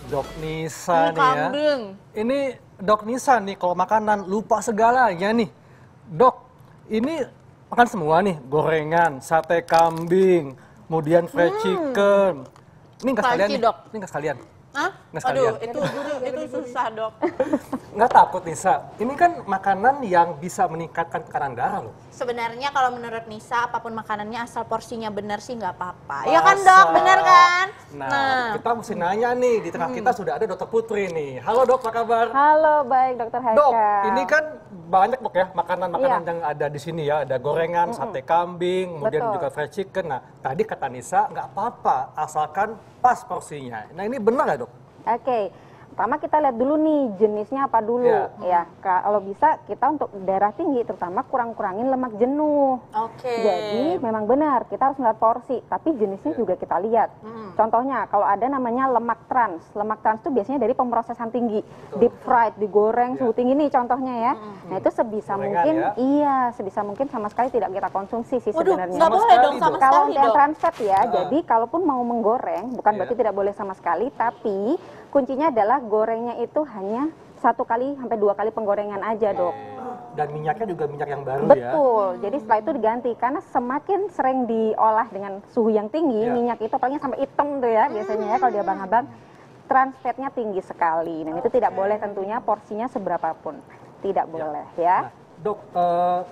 Dok Nisa Ini nih ya. kambing. Ini Dok Nisa nih kalau makanan lupa segalanya nih. Dok, ini makan semua nih, gorengan, sate kambing, kemudian fried chicken. Ini nggak sekalian Crunchy, nih. Dok. Ini nggak sekalian. Hah? Nggak sekalian. Aduh, itu susah, Dok. Nggak takut Nisa. Ini kan makanan yang bisa meningkatkan tekanan darah loh. Sebenarnya kalau menurut Nisa, apapun makanannya asal porsinya benar sih nggak apa-apa. Iya kan, Dok? Masa? Benar kan? Nah, kita mesti nanya nih, di tengah kita sudah ada Dokter Putri nih. Halo Dok, apa kabar? Halo, baik Dokter Haikal. Dok, ini kan banyak Dok ya makanan-makanan Iya. yang ada di sini ya. Ada gorengan, sate kambing, kemudian Betul. juga fried chicken. Nah, tadi kata Nisa nggak apa-apa, asalkan pas porsinya. Nah, ini benar nggak Dok? Oke, pertama kita lihat dulu nih jenisnya apa dulu. Iya. Ya, kalau bisa kita untuk darah tinggi terutama kurang-kurangin lemak jenuh. Oke. Jadi memang benar kita harus melihat porsi, tapi jenisnya juga kita lihat. Contohnya kalau ada namanya lemak trans. Lemak trans itu biasanya dari pemrosesan tinggi, deep fried, digoreng suhu tinggi nih contohnya ya. Nah itu sebisa Gorengan mungkin, ya? iya sebisa mungkin sama sekali tidak kita konsumsi sih Waduh, sebenarnya. nggak boleh sekali dong sama dong. Kalau sekali untuk yang dong. trans fat ya, jadi kalaupun mau menggoreng, bukan Iya. berarti tidak boleh sama sekali, tapi kuncinya adalah gorengnya itu hanya 1 kali sampai 2 kali penggorengan aja, Dok. Dan minyaknya juga minyak yang baru ya. Betul. Jadi setelah itu diganti karena semakin sering diolah dengan suhu yang tinggi, Iya. minyak itu apalagi sampai hitam tuh ya biasanya ya kalau di abang-abang, trans fatnya tinggi sekali. Dan itu tidak boleh tentunya porsinya seberapapun. Tidak boleh ya. Nah, Dok,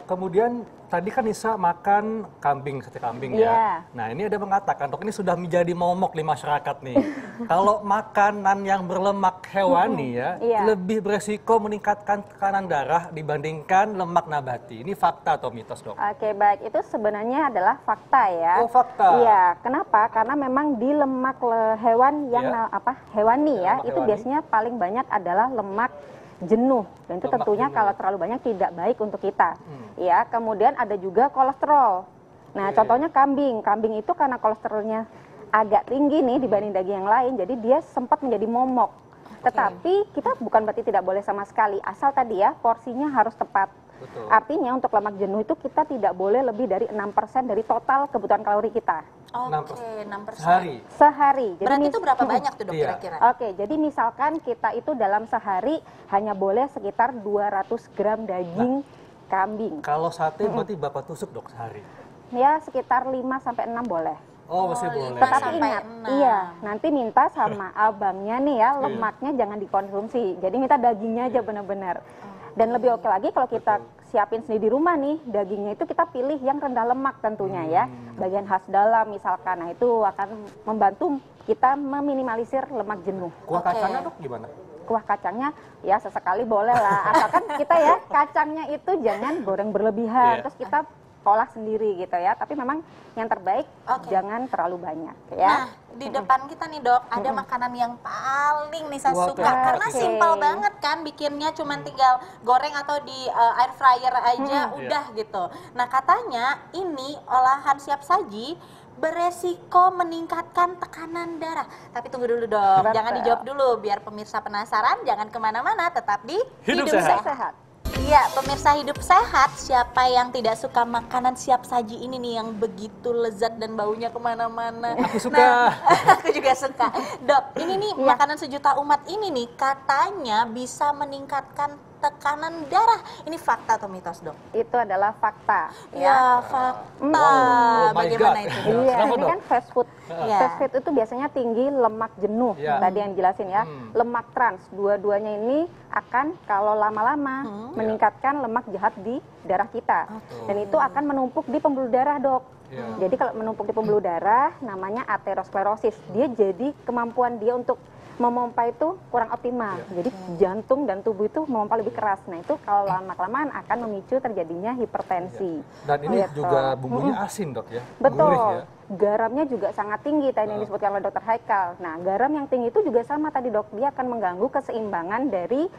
kemudian tadi kan Nisa makan kambing, sate kambing Iya. ya. Nah, ini ada mengatakan, Dok, ini sudah menjadi momok di masyarakat nih. Kalau makanan yang berlemak hewani ya, Iya. lebih beresiko meningkatkan tekanan darah dibandingkan lemak nabati. Ini fakta atau mitos, Dok? Oke, baik. Itu sebenarnya adalah fakta ya. Oh, fakta. Iya, kenapa? Karena memang di lemak hewan yang Iya. hewani ya, Lemak itu hewani. biasanya paling banyak adalah lemak jenuh. Dan itu Lemak tentunya jenuh. kalau terlalu banyak tidak baik untuk kita. Ya, kemudian ada juga kolesterol. Nah, Oke. contohnya kambing. Kambing itu karena kolesterolnya agak tinggi nih dibanding daging yang lain, jadi dia sempat menjadi momok. Tetapi kita bukan berarti tidak boleh sama sekali, asal tadi ya porsinya harus tepat. Betul. Artinya untuk lemak jenuh itu kita tidak boleh lebih dari 6% dari total kebutuhan kalori kita Oke, 6%. Sehari. sehari. Berarti mis- itu berapa banyak tuh, Dok, Iya. kira-kira? Oke, jadi misalkan kita itu dalam sehari hanya boleh sekitar 200 gram daging kambing. Kalau sate berarti berapa tusuk, Dok, sehari? Ya sekitar 5 sampai 6 boleh. Oh, masih Oh, boleh. lima Tetapi sampai ingat, 6. iya, nanti minta sama abangnya nih ya, lemaknya jangan dikonsumsi. Jadi minta dagingnya aja benar-benar. Dan lebih oke lagi kalau kita siapin sendiri di rumah nih, dagingnya itu kita pilih yang rendah lemak tentunya ya. Bagian khas dalam misalkan, nah itu akan membantu kita meminimalisir lemak jenuh. Kuah Oke. kacangnya, Dok, gimana? Kuah kacangnya ya sesekali boleh lah, asalkan kita ya kacangnya itu jangan goreng berlebihan, Iya. terus kita olah sendiri gitu ya. Tapi memang yang terbaik Oke. jangan terlalu banyak Nah, ya. di depan kita nih, Dok, ada makanan yang paling Nisa Wah, suka. tuh, Karena oke. simpel banget kan bikinnya, cuman tinggal goreng atau di air fryer aja udah gitu. Nah, katanya ini olahan siap saji beresiko meningkatkan tekanan darah. Tapi tunggu dulu dong, Betul. jangan dijawab dulu biar pemirsa penasaran, jangan kemana-mana, tetap di Hidup Sehat. Iya, pemirsa hidup sehat, siapa yang tidak suka makanan siap saji ini nih yang begitu lezat dan baunya kemana-mana. Aku suka. Nah, aku juga suka. Dok, ini nih Iya. makanan sejuta umat ini nih katanya bisa meningkatkan tekanan darah. Ini fakta atau mitos, Dok? Itu adalah fakta Ya, fakta. Oh my Bagaimana God. itu, Dok? Iya, Kenapa, ini Dok? kan fast food. Iya. Fast food itu biasanya tinggi lemak jenuh, Iya. tadi yang dijelasin ya. Lemak trans, dua-duanya ini akan kalau lama-lama meningkatkan lemak jahat di darah kita. Dan itu akan menumpuk di pembuluh darah, Dok. Iya. Jadi kalau menumpuk di pembuluh darah namanya aterosklerosis. Dia jadi kemampuan dia untuk memompa itu kurang optimal. Jadi jantung dan tubuh itu memompa lebih keras. Nah, itu kalau lama-kelamaan akan memicu terjadinya hipertensi. Dan ini Gitu. juga bumbunya asin, Dok, ya? Betul. Gurih, ya? Garamnya juga sangat tinggi tadi yang disebutkan oleh Dokter Haikal. Nah, garam yang tinggi itu juga sama tadi, Dok. Dia akan mengganggu keseimbangan dari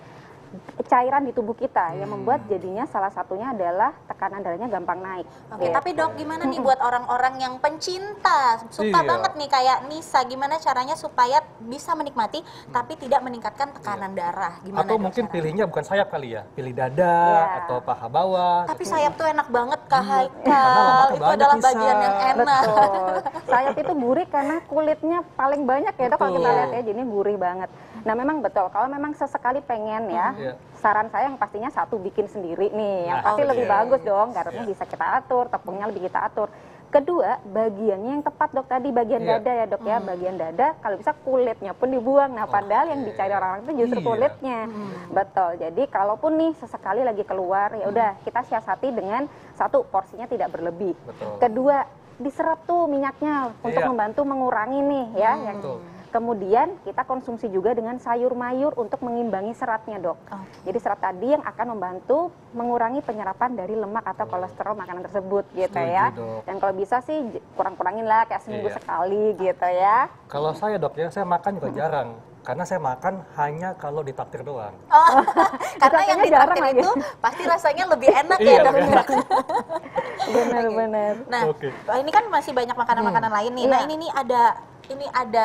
cairan di tubuh kita yang membuat jadinya salah satunya adalah tekanan darahnya gampang naik. Oke, Gitu. tapi dok gimana nih buat orang-orang yang pencinta, suka Iya. banget nih kayak Nisa, gimana caranya supaya bisa menikmati tapi tidak meningkatkan tekanan darah? Gimana Atau dok mungkin caranya? pilihnya bukan sayap kali ya, pilih dada Iya. atau paha bawah. Tapi sayap tuh enak banget Kak Karena Haikal, lemaknya itu banyak, adalah Nisa. bagian yang enak. Betul. Sayap itu gurih karena kulitnya paling banyak ya dok kalau kita Betul. lihat ya, jadi gurih banget. Nah memang betul, kalau memang sesekali pengen ya, Iya. saran saya yang pastinya satu bikin sendiri nih, yang Nah, pasti oke. lebih bagus dong, garutnya Iya. bisa kita atur, tepungnya lebih kita atur. Kedua, bagiannya yang tepat dok tadi, bagian Iya. dada ya dok ya, bagian dada kalau bisa kulitnya pun dibuang. Nah padahal yang dicari orang-orang itu justru Iya. kulitnya. Betul, jadi kalaupun nih sesekali lagi keluar, ya udah kita siasati dengan satu, porsinya tidak berlebih. Betul. Kedua, diserap tuh minyaknya untuk Iya. membantu mengurangi nih ya. Yang Betul. kemudian kita konsumsi juga dengan sayur mayur untuk mengimbangi seratnya dok. Jadi serat tadi yang akan membantu mengurangi penyerapan dari lemak atau kolesterol makanan tersebut gitu Setuju, ya. Dok. Dan kalau bisa sih kurang-kurangin lah kayak seminggu Iya. sekali gitu ya. Kalau saya dok ya, saya makan juga jarang. Karena saya makan hanya kalau ditraktir doang. Karena yang Ditraktirnya jarang ditraktir lagi. itu pasti rasanya lebih enak ya Iya, dok. lebih enak. Benar-benar. Nah, Oke. ini kan masih banyak makanan-makanan lain nih. Nah, Iya. ini nih ada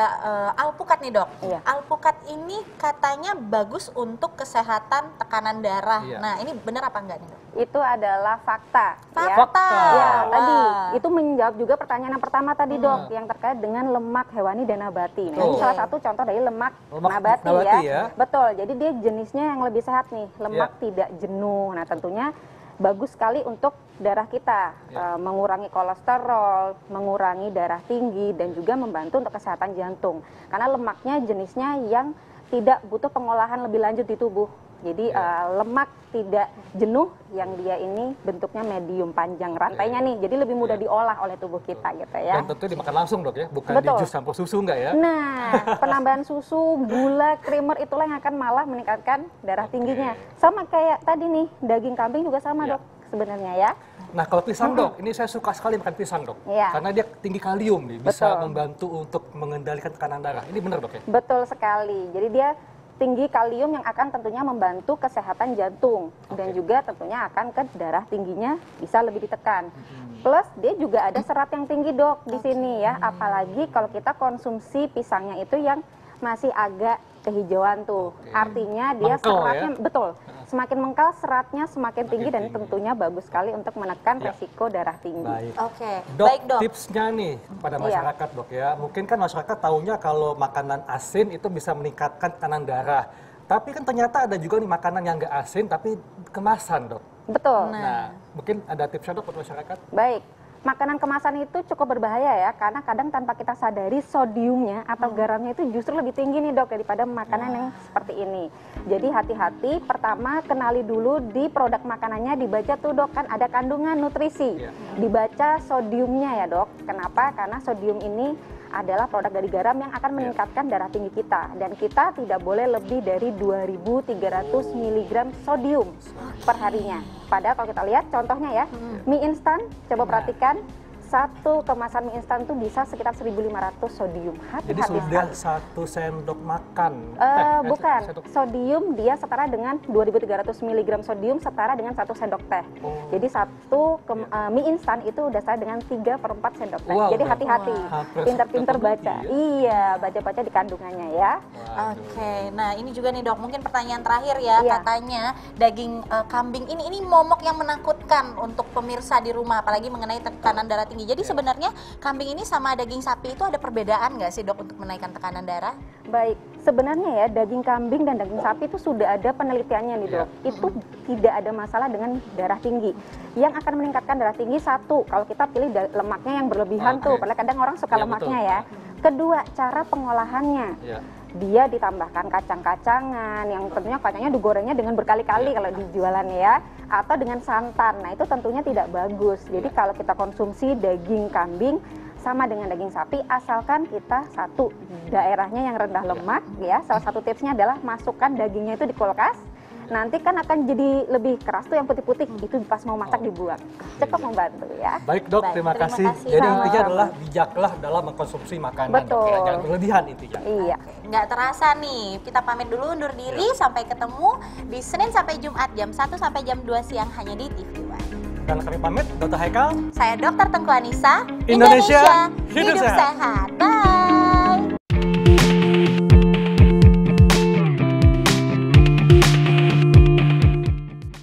alpukat nih dok. Iya. Alpukat ini katanya bagus untuk kesehatan tekanan darah. Iya. Nah, ini benar apa enggak nih dok? Itu adalah fakta. Ya. Fakta. Ya, Wah. tadi itu menjawab juga pertanyaan yang pertama tadi dok, yang terkait dengan lemak hewani dan nabati. Nah, ini Betul. salah satu contoh dari lemak Lemak nabati, nabati ya. ya. Betul. Jadi dia jenisnya yang lebih sehat nih, lemak tidak jenuh. Nah, tentunya bagus sekali untuk darah kita, mengurangi kolesterol, mengurangi darah tinggi, dan juga membantu untuk kesehatan jantung. Karena lemaknya jenisnya yang tidak butuh pengolahan lebih lanjut di tubuh. Jadi lemak tidak jenuh, yang dia ini bentuknya medium panjang rantainya nih, jadi lebih mudah diolah oleh tubuh kita gitu ya. Dan tentu dimakan langsung dok ya, bukan Betul. di jus campur susu enggak ya? Nah, penambahan susu, gula, creamer itulah yang akan malah meningkatkan darah tingginya. Sama kayak tadi nih, daging kambing juga sama Iya. dok sebenarnya ya. Nah kalau pisang dok, ini saya suka sekali makan pisang dok. Iya. Karena dia tinggi kalium nih, bisa Betul. membantu untuk mengendalikan tekanan darah. Ini benar dok ya? Betul sekali. Jadi dia tinggi kalium yang akan tentunya membantu kesehatan jantung dan juga tentunya akan ke darah tingginya bisa lebih ditekan. Plus dia juga ada serat yang tinggi dok di sini ya. Apalagi kalau kita konsumsi pisangnya itu yang masih agak kehijauan tuh. Oke. Artinya dia Mengkel, seratnya betul. Semakin mengkal seratnya semakin tinggi dan tinggi. tentunya bagus sekali untuk menekan Ya. resiko darah tinggi. Baik. Oke, Dok, baik dok. tipsnya nih pada Iya. masyarakat dok ya. Mungkin kan masyarakat taunya kalau makanan asin itu bisa meningkatkan tekanan darah. Tapi kan ternyata ada juga nih makanan yang nggak asin tapi kemasan dok. Betul. Nah, mungkin ada tipsnya dok buat masyarakat? Baik, makanan kemasan itu cukup berbahaya ya, karena kadang tanpa kita sadari sodiumnya atau garamnya itu justru lebih tinggi nih dok daripada makanan yang seperti ini. Jadi hati-hati, pertama kenali dulu di produk makanannya, dibaca tuh dok, kan ada kandungan nutrisi. Iya. Dibaca sodiumnya ya dok, kenapa? Karena sodium ini adalah produk dari garam yang akan meningkatkan darah tinggi kita. Dan kita tidak boleh lebih dari 2.300 mg sodium per harinya. Padahal kalau kita lihat contohnya ya, mie instan, coba perhatikan, satu kemasan mie instan itu bisa sekitar 1.500 sodium. Jadi Hati-hati sudah sekali. 1 sendok makan. Bukan, sendok- sodium dia setara dengan 2.300 mg sodium setara dengan 1 sendok teh. Oh. Jadi mie instan itu udah setara dengan 3/4 sendok teh. Wow, Jadi udah hati-hati, hampir pinter-pinter seperti baca. ya. Iya, baca-baca di kandungannya ya. Waduh. Oke, nah ini juga nih dok, mungkin pertanyaan terakhir ya, Iya. katanya daging kambing ini momok yang menakutkan untuk pemirsa di rumah, apalagi mengenai tekanan darah tinggi. Jadi sebenarnya kambing ini sama daging sapi itu ada perbedaan nggak sih dok untuk menaikkan tekanan darah? Baik, sebenarnya ya daging kambing dan daging sapi itu sudah ada penelitiannya nih dok. Itu tidak ada masalah dengan darah tinggi. Yang akan meningkatkan darah tinggi satu, kalau kita pilih lemaknya yang berlebihan Oke. tuh, padahal kadang orang suka Iya, lemaknya betul. ya. Kedua, cara pengolahannya. Iya. Dia ditambahkan kacang-kacangan yang tentunya kacangnya digorengnya dengan berkali-kali kalau dijualan ya, atau dengan santan. Nah itu tentunya tidak bagus. Jadi kalau kita konsumsi daging kambing sama dengan daging sapi, asalkan kita satu, daerahnya yang rendah lemak ya. Salah satu tipsnya adalah masukkan dagingnya itu di kulkas nanti kan akan jadi lebih keras tuh yang putih-putih, itu pas mau masak dibuang. Cukup membantu ya. Baik dok, Baik, terima terima kasih. kasih, Jadi Dok. intinya adalah bijaklah dalam mengkonsumsi makanan. Betul. Dok, ya. Jangan berlebihan intinya. Iya. Nggak terasa nih, kita pamit dulu undur diri, sampai ketemu di Senin sampai Jumat jam 1 sampai jam 2 siang hanya di TV One. Dan kami pamit, Dr. Haikal. Saya Dr. Tengku Anissa, Indonesia, hidup sehat. sehat. Bye.